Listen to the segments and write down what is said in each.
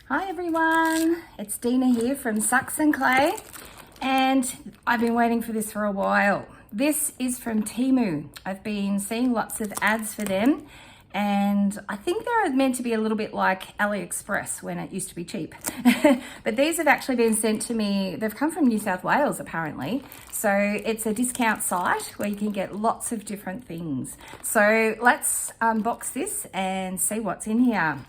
Hi everyone, it's Dina here from Sucks and Clay, and I've been waiting for this for a while. This is from Temu. I've been seeing lots of ads for them, and I think they're meant to be a little bit like AliExpress when it used to be cheap. But these have actually been sent to me. They've come from New South Wales apparently. So it's a discount site where you can get lots of different things. So let's unbox this and see what's in here.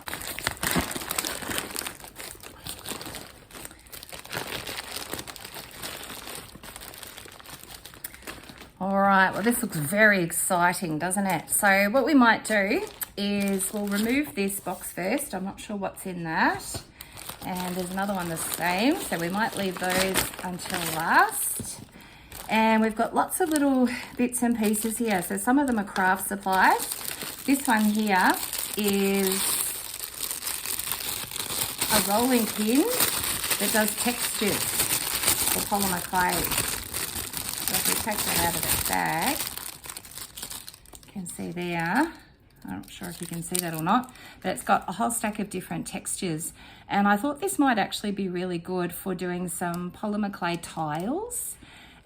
All right, well, this looks very exciting, doesn't it? So what we might do is we'll remove this box first. I'm not sure what's in that. And there's another one the same, so we might leave those until last. And we've got lots of little bits and pieces here. So some of them are craft supplies. This one here is a rolling pin that does textures for polymer clay. So if we take that out of its bag, you can see there, I'm not sure if you can see that or not, but it's got a whole stack of different textures. And I thought this might actually be really good for doing some polymer clay tiles.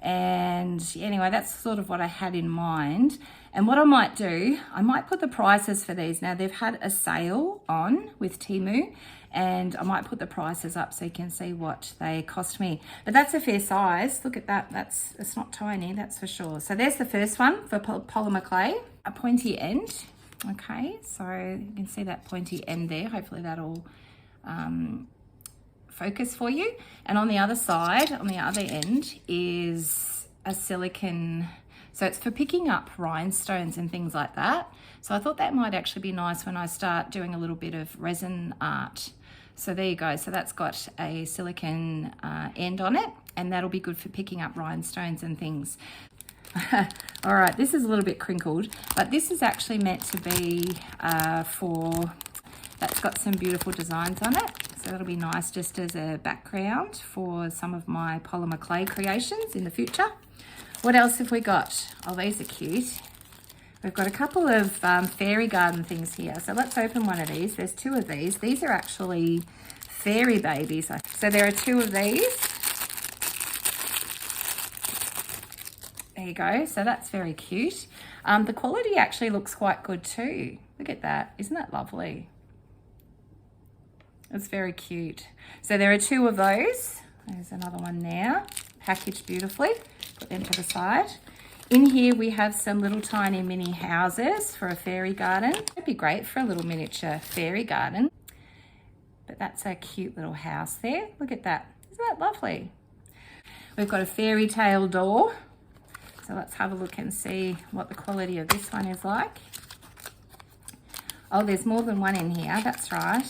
And anyway, that's sort of what I had in mind. And what I might do, I might put the prices for these. Now they've had a sale on with Temu, and I might put the prices up so you can see what they cost me. But that's a fair size. Look at that. It's not tiny, that's for sure. So there's the first one for polymer clay, a pointy end. Okay, so you can see that pointy end there. Hopefully that'll focus for you. And on the other side, on the other end, is a silicone. So it's for picking up rhinestones and things like that. So I thought that might actually be nice when I start doing a little bit of resin art. So there you go. So that's got a silicone end on it, and that'll be good for picking up rhinestones and things. All right, this is a little bit crinkled, but this is actually meant to be that's got some beautiful designs on it. So that'll be nice just as a background for some of my polymer clay creations in the future. What else have we got? Oh, these are cute. We've got a couple of fairy garden things here. So let's open one of these. There's two of these. These are actually fairy babies. So there are two of these. There you go. So that's very cute. The quality actually looks quite good too. Look at that. Isn't that lovely? It's very cute. So there are two of those. There's another one now, packaged beautifully. Put them to the side. In here we have some little tiny mini houses for a fairy garden. It'd be great for a little miniature fairy garden. But that's a cute little house there. Look at that. Isn't that lovely? We've got a fairy tale door. So let's have a look and see what the quality of this one is like. Oh, there's more than one in here. That's right.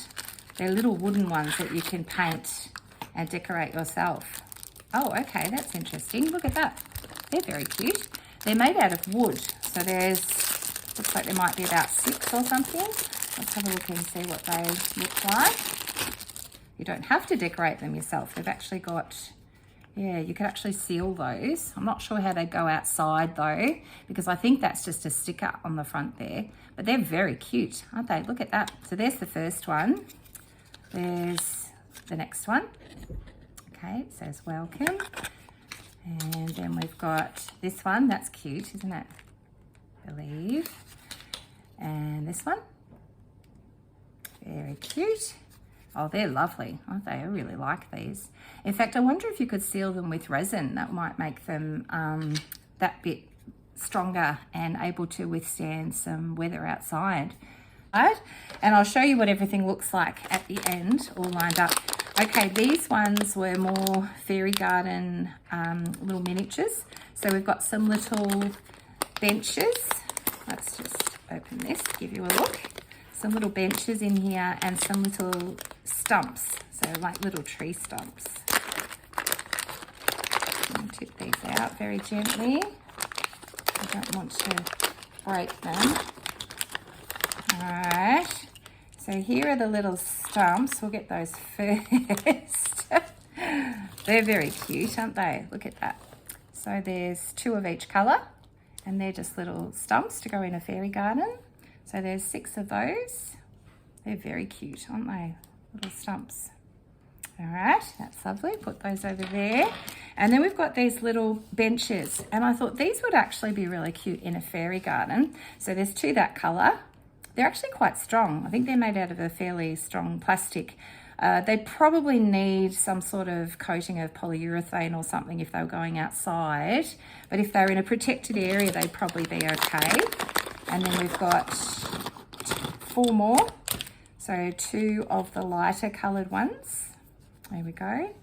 They're little wooden ones that you can paint and decorate yourself. Oh, okay, that's interesting. Look at that. They're very cute. They're made out of wood. So looks like there might be about 6 or something. Let's have a look and see what they look like. You don't have to decorate them yourself. They've actually got, yeah, you could actually seal those. I'm not sure how they go outside though, because I think that's just a sticker on the front there. But they're very cute, aren't they? Look at that. So there's the first one. There's the next one. Okay, it says welcome. And then we've got this one. That's cute, isn't it? I believe. And this one. Very cute. Oh, they're lovely, aren't they? I really like these. In fact, I wonder if you could seal them with resin. That might make them that bit stronger and able to withstand some weather outside. Right? And I'll show you what everything looks like at the end, all lined up. Okay, these ones were more fairy garden little miniatures. So we've got some little benches. Let's just open this, give you a look. Some little benches in here and some little stumps. So like little tree stumps. I'll tip these out very gently. I don't want to break them. All right. So here are the little stumps. We'll get those first. They're very cute, aren't they? Look at that. So there's 2 of each colour, and they're just little stumps to go in a fairy garden. So there's 6 of those. They're very cute, aren't they? little stumps. All right, that's lovely. Put those over there. And then we've got these little benches, and I thought these would actually be really cute in a fairy garden. So there's two that color. They're actually quite strong. I think they're made out of a fairly strong plastic. They probably need some sort of coating of polyurethane or something if they were going outside. But if they're in a protected area, they'd probably be okay. And then we've got 4 more. So 2 of the lighter coloured ones. There we go.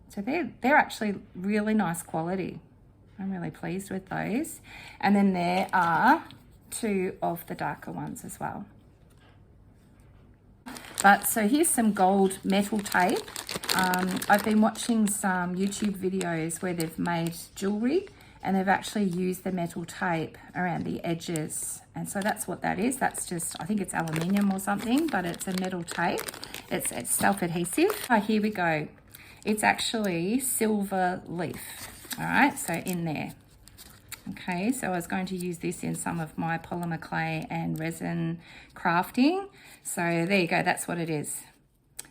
So they're actually really nice quality. I'm really pleased with those. And then there are 2 of the darker ones as well. But so here's some gold metal tape. I've been watching some YouTube videos where they've made jewelry and they've actually used the metal tape around the edges. And so that's what that is. That's just, I think it's aluminium or something, but it's a metal tape. It's self-adhesive. Oh, here we go. It's actually silver leaf. All right, so in there. Okay, so I was going to use this in some of my polymer clay and resin crafting. So there you go, that's what it is.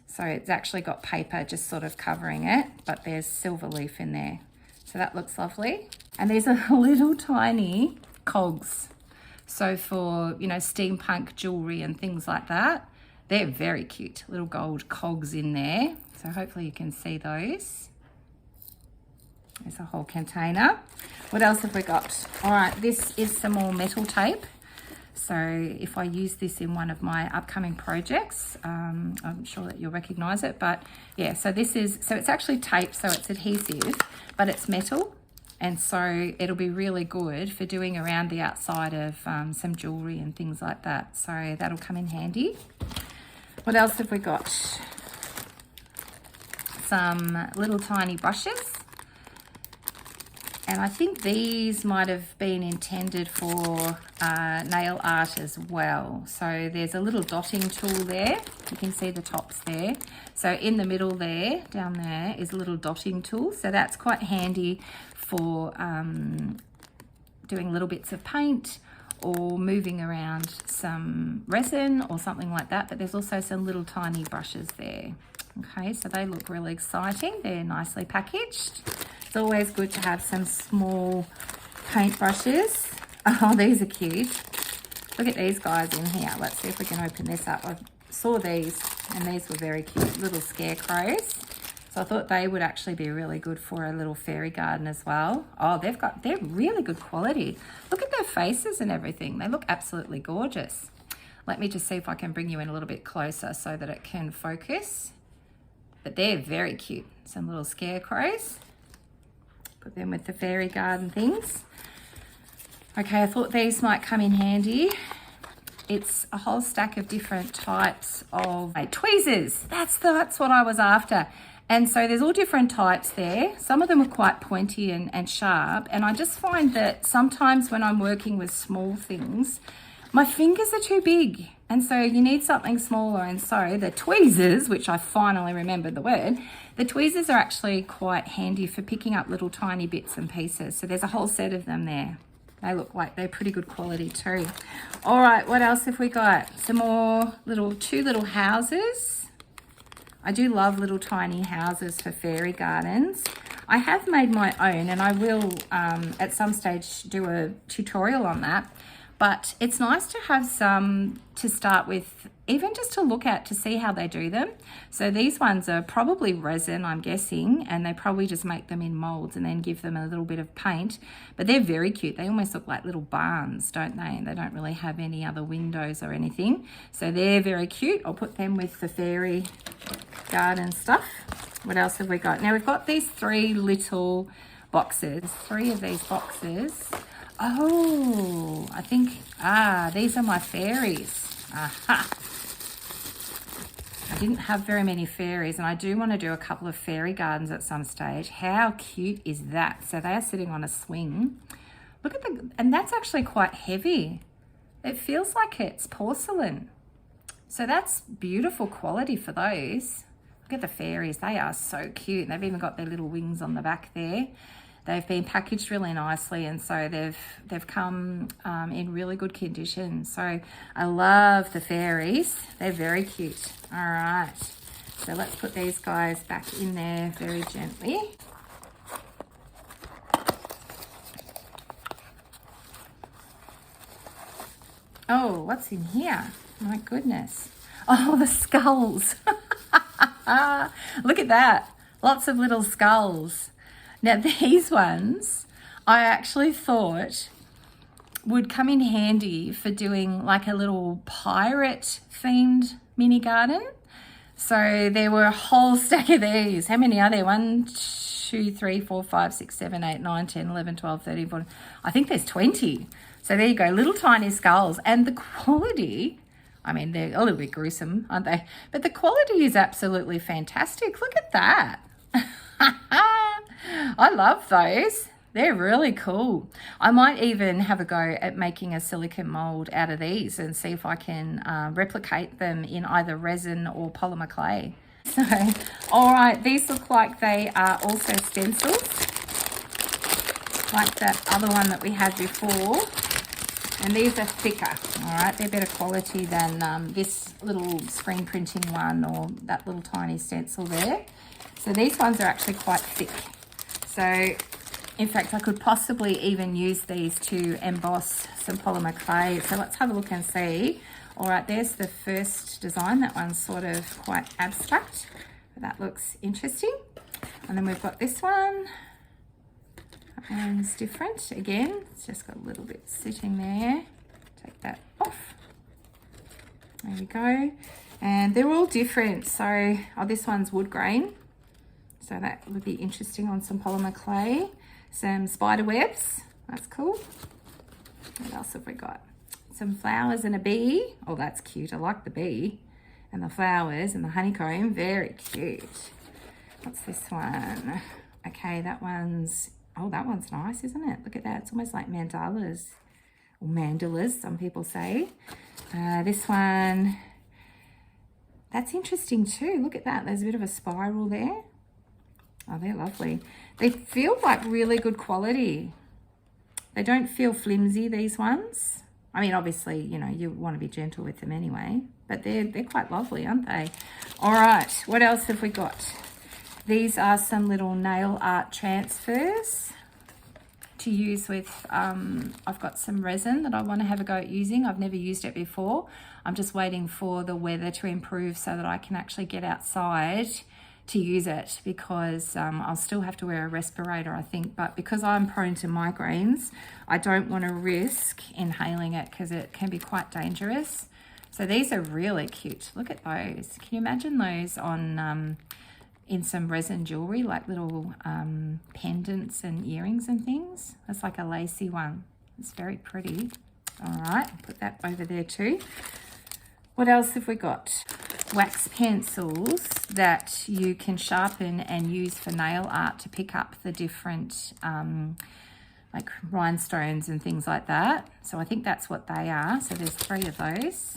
So it's actually got paper just sort of covering it, but there's silver leaf in there. So that looks lovely. And these are little tiny cogs. So for, you know, steampunk jewelry and things like that, they're very cute. Little gold cogs in there. So hopefully you can see those. There's a whole container. What else have we got? All right, this is some more metal tape. So if I use this in one of my upcoming projects, I'm sure that you'll recognize it. But yeah, so it's actually tape, so it's adhesive, but it's metal. And so it'll be really good for doing around the outside of some jewelry and things like that. So that'll come in handy. What else have we got? Some little tiny brushes. And I think these might have been intended for nail art as well. So there's a little dotting tool there. You can see the tops there. So in the middle there, down there, is a little dotting tool. So that's quite handy for doing little bits of paint or moving around some resin or something like that. But there's also some little tiny brushes there. Okay, so they look really exciting. They're nicely packaged. It's always good to have some small paint brushes. Oh, these are cute. Look at these guys in here. Let's see if we can open this up. I saw these and these were very cute, little scarecrows. So I thought they would actually be really good for a little fairy garden as well. Oh, they're really good quality. Look at their faces and everything. They look absolutely gorgeous. Let me just see if I can bring you in a little bit closer so that it can focus. But they're very cute. Some little scarecrows. Put them with the fairy garden things. Okay, I thought these might come in handy. It's a whole stack of different types of tweezers. That's what I was after. And so there's all different types there. Some of them are quite pointy and sharp. And I just find that sometimes when I'm working with small things, my fingers are too big. And so you need something smaller. And so the tweezers, which I finally remembered the word, the tweezers are actually quite handy for picking up little tiny bits and pieces. So there's a whole set of them there. They look like they're pretty good quality too. All right, what else have we got? Some more two little houses. I do love little tiny houses for fairy gardens. I have made my own and I will at some stage do a tutorial on that. But it's nice to have some to start with, even just to look at to see how they do them. So these ones are probably resin, I'm guessing, and they probably just make them in molds and then give them a little bit of paint. But they're very cute. They almost look like little barns, don't they? And they don't really have any other windows or anything. So they're very cute. I'll put them with the fairy garden stuff. What else have we got? Now we've got these 3 little boxes, 3 of these boxes. Oh, I think, these are my fairies. Aha. I didn't have very many fairies and I do want to do a couple of fairy gardens at some stage. How cute is that? So they are sitting on a swing. Look at and that's actually quite heavy. It feels like it's porcelain. So that's beautiful quality for those. Look at the fairies. They are so cute. They've even got their little wings on the back there. they've been packaged really nicely, and so they've come in really good condition. So I love the fairies. They're very cute. All right, so let's put these guys back in there very gently. Oh, what's in here? My goodness. Oh, the skulls. Look at that. Lots of little skulls. Now, these ones I actually thought would come in handy for doing like a little pirate themed mini garden. So there were a whole stack of these. How many are there? 1, 2, 3, 4, 5, 6, 7, 8, 9, 10, 11, 12, 13, 14. I think there's 20. So there you go, little tiny skulls. And the quality, I mean, they're a little bit gruesome, aren't they? But the quality is absolutely fantastic. Look at that. I love those. They're really cool. I might even have a go at making a silicone mold out of these and see if I can replicate them in either resin or polymer clay. So, all right, these look like they are also stencils, like that other one that we had before. And these are thicker, all right? They're better quality than this little screen printing one or that little tiny stencil there. So these ones are actually quite thick. So, in fact, I could possibly even use these to emboss some polymer clay. So let's have a look and see. All right, there's the first design. That one's sort of quite abstract, but that looks interesting. And then we've got this one. That one's different. Again, it's just got a little bit sitting there. Take that off. There we go. And they're all different. So, oh, this one's wood grain. So that would be interesting on some polymer clay. Some spider webs. That's cool. What else have we got? Some flowers and a bee. Oh, that's cute. I like the bee. And the flowers and the honeycomb. Very cute. What's this one? Okay, that one's... Oh, that one's nice, isn't it? Look at that. It's almost like mandalas. Or mandalas, some people say. This one... That's interesting too. Look at that. There's a bit of a spiral there. Oh, they're lovely. They feel like really good quality. They don't feel flimsy, these ones. I mean, obviously, you know, you want to be gentle with them anyway, but they're quite lovely, aren't they? All right, what else have we got? These are some little nail art transfers to use with, I've got some resin that I want to have a go at using. I've never used it before. I'm just waiting for the weather to improve so that I can actually get outside to use it, because I'll still have to wear a respirator, I think, but because I'm prone to migraines, I don't want to risk inhaling it because it can be quite dangerous. So these are really cute. Look at those. Can you imagine those on in some resin jewelry, like little pendants and earrings and things? That's like a lacy one. It's very pretty. All right, put that over there too. What else have we got? Wax pencils that you can sharpen and use for nail art to pick up the different like rhinestones and things like that. So I think that's what they are. So there's 3 of those.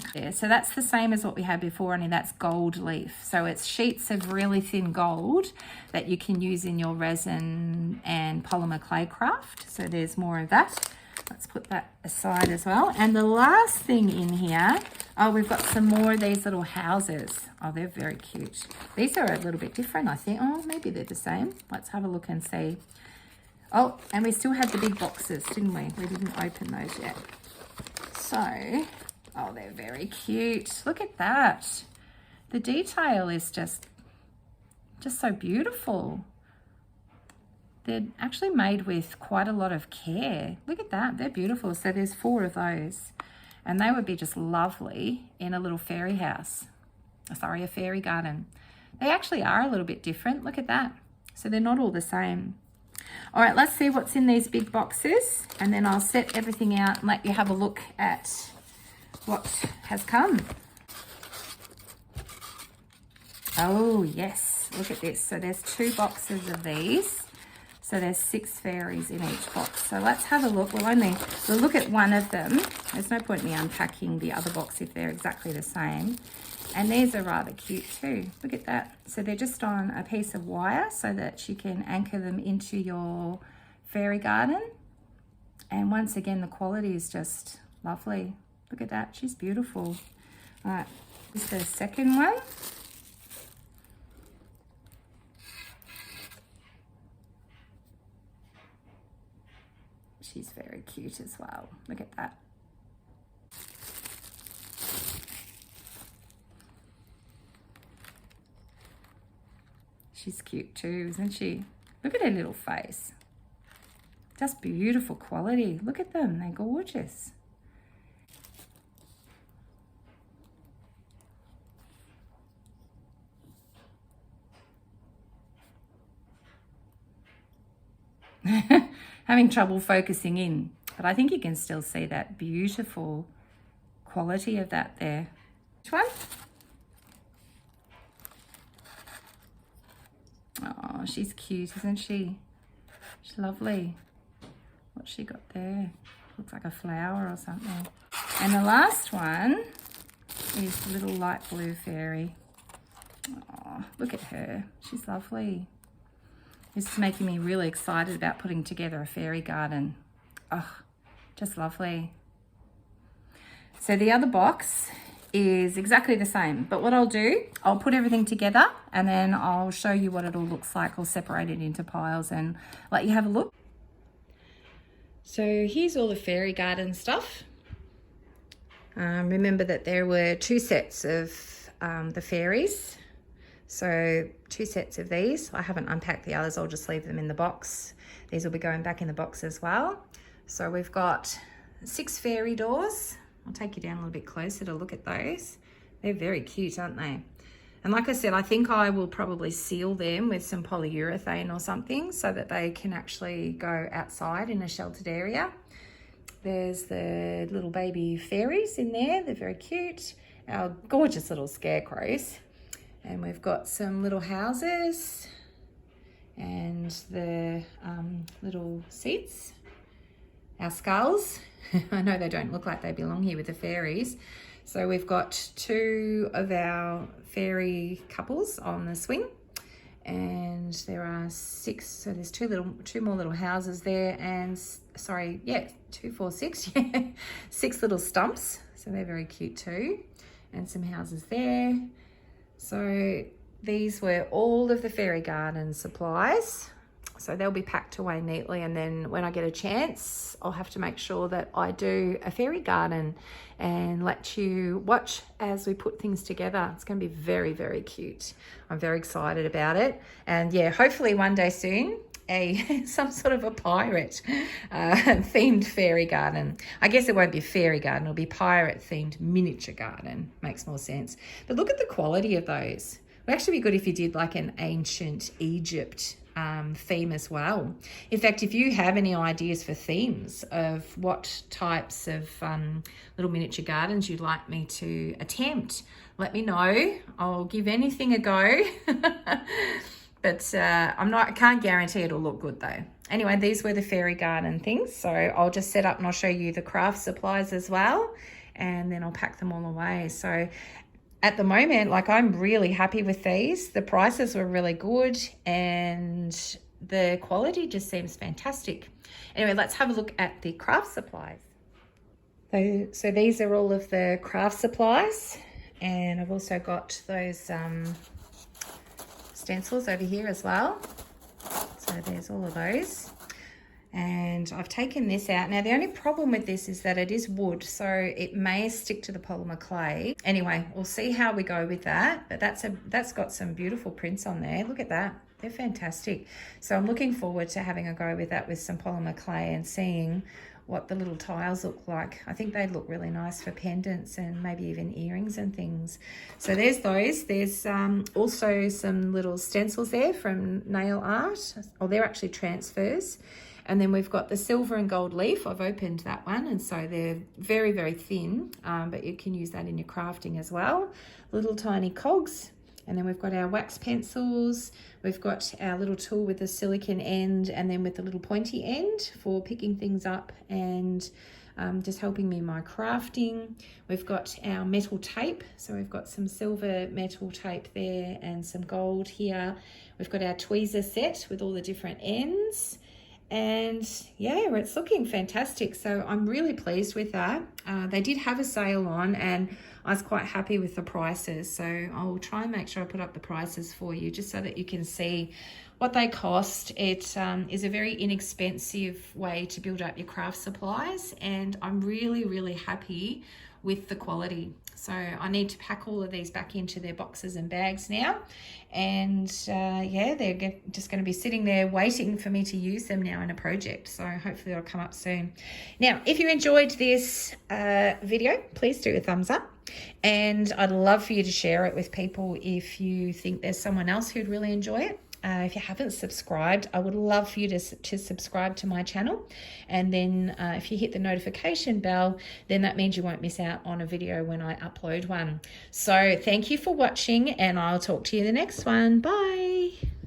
Okay. So that's the same as what we had before, only that's gold leaf. So it's sheets of really thin gold that you can use in your resin and polymer clay craft. So there's more of that. Let's put that aside as well. And the last thing in here, oh, we've got some more of these little houses. Oh, they're very cute. These are a little bit different, I think. Oh, maybe they're the same. Let's have a look and see. Oh, and we still had the big boxes, didn't we? We didn't open those yet. So, oh, they're very cute. Look at that. The detail is just so beautiful. They're actually made with quite a lot of care. Look at that, they're beautiful. So there's 4 of those. And they would be just lovely in a little fairy house. Sorry, a fairy garden. They actually are a little bit different. Look at that. So they're not all the same. All right, let's see what's in these big boxes. And then I'll set everything out and let you have a look at what has come. Oh, yes. Look at this. So there's 2 boxes of these. So there's 6 fairies in each box. So let's have a look. We'll look at one of them. There's no point in me unpacking the other box if they're exactly the same. And these are rather cute too. Look at that. So they're just on a piece of wire so that you can anchor them into your fairy garden. And once again, the quality is just lovely. Look at that, she's beautiful. All right, this is the second one. She's very cute as well. Look at that. She's cute too, isn't she? Look at her little face. Just beautiful quality. Look at them, they're gorgeous. Having trouble focusing in, but I think you can still see that beautiful quality of that there. Which one? Oh, she's cute, isn't she? She's lovely. What's she got there? Looks like a flower or something. And the last one is the little light blue fairy. Oh, look at her. She's lovely. This is making me really excited about putting together a fairy garden. Oh, just lovely. So the other box is exactly the same, but what I'll do, I'll put everything together and then I'll show you what it all looks like. I'll separate it into piles and let you have a look. So here's all the fairy garden stuff. Remember that there were 2 sets of the fairies. So 2 sets of these. I haven't unpacked the others, I'll just leave them in the box. These will be going back in the box as well. So we've got 6 fairy doors. I'll take you down a little bit closer to look at those. They're very cute, aren't they? And like I said, I think I will probably seal them with some polyurethane or something so that they can actually go outside in a sheltered area. There's the little baby fairies in there. They're very cute. Our gorgeous little scarecrows. And we've got some little houses and the little seats, our skulls. I know they don't look like they belong here with the fairies. So we've got 2 of our fairy couples on the swing, and there are 6, so there's 2 more little houses there, and sorry, yeah, 2, 4, 6, yeah, 6 little stumps. So they're very cute too, and some houses there. So these were all of the fairy garden supplies. So they'll be packed away neatly, and then when I get a chance, I'll have to make sure that I do a fairy garden and let you watch as we put things together. It's going to be very, very cute. I'm very excited about it. And yeah, hopefully one day soon, some sort of a pirate themed fairy garden. I guess it won't be a fairy garden, it'll be pirate themed miniature garden. Makes more sense. But look at the quality of those. It would actually be good if you did like an ancient Egypt theme as well. In fact, if you have any ideas for themes of what types of little miniature gardens you'd like me to attempt, let me know. I'll give anything a go. But I can't guarantee it'll look good though. Anyway, these were the fairy garden things. So I'll just set up and I'll show you the craft supplies as well. And then I'll pack them all away. So at the moment, like, I'm really happy with these. The prices were really good and the quality just seems fantastic. Anyway, let's have a look at the craft supplies. So these are all of the craft supplies, and I've also got those stencils over here as well. So there's all of those. And I've taken this out. Now, the only problem with this is that it is wood, so it may stick to the polymer clay. Anyway, we'll see how we go with that. But that's got some beautiful prints on there. Look at that. They're fantastic. So I'm looking forward to having a go with that with some polymer clay and seeing what the little tiles look like. I think they'd look really nice for pendants and maybe even earrings and things. So there's those. There's also some little stencils there from nail art. Oh, they're actually transfers. And then we've got the silver and gold leaf. I've opened that one, and so they're very, very thin, but you can use that in your crafting as well. Little tiny cogs. And then we've got our wax pencils. We've got our little tool with the silicone end and then with the little pointy end for picking things up and just helping me in my crafting. We've got our metal tape. So we've got some silver metal tape there and some gold here. We've got our tweezer set with all the different ends. And yeah, it's looking fantastic. So I'm really pleased with that. They did have a sale on and I was quite happy with the prices. So I'll try and make sure I put up the prices for you just so that you can see what they cost. It is a very inexpensive way to build up your craft supplies. And I'm really, really happy with the quality. So I need to pack all of these back into their boxes and bags now. And yeah, they're just going to be sitting there waiting for me to use them now in a project. So hopefully it'll come up soon. Now, if you enjoyed this video, please do a thumbs up. And I'd love for you to share it with people if you think there's someone else who'd really enjoy it. If you haven't subscribed, I would love for you to subscribe to my channel. And then if you hit the notification bell, then that means you won't miss out on a video when I upload one. So thank you for watching and I'll talk to you in the next one. Bye.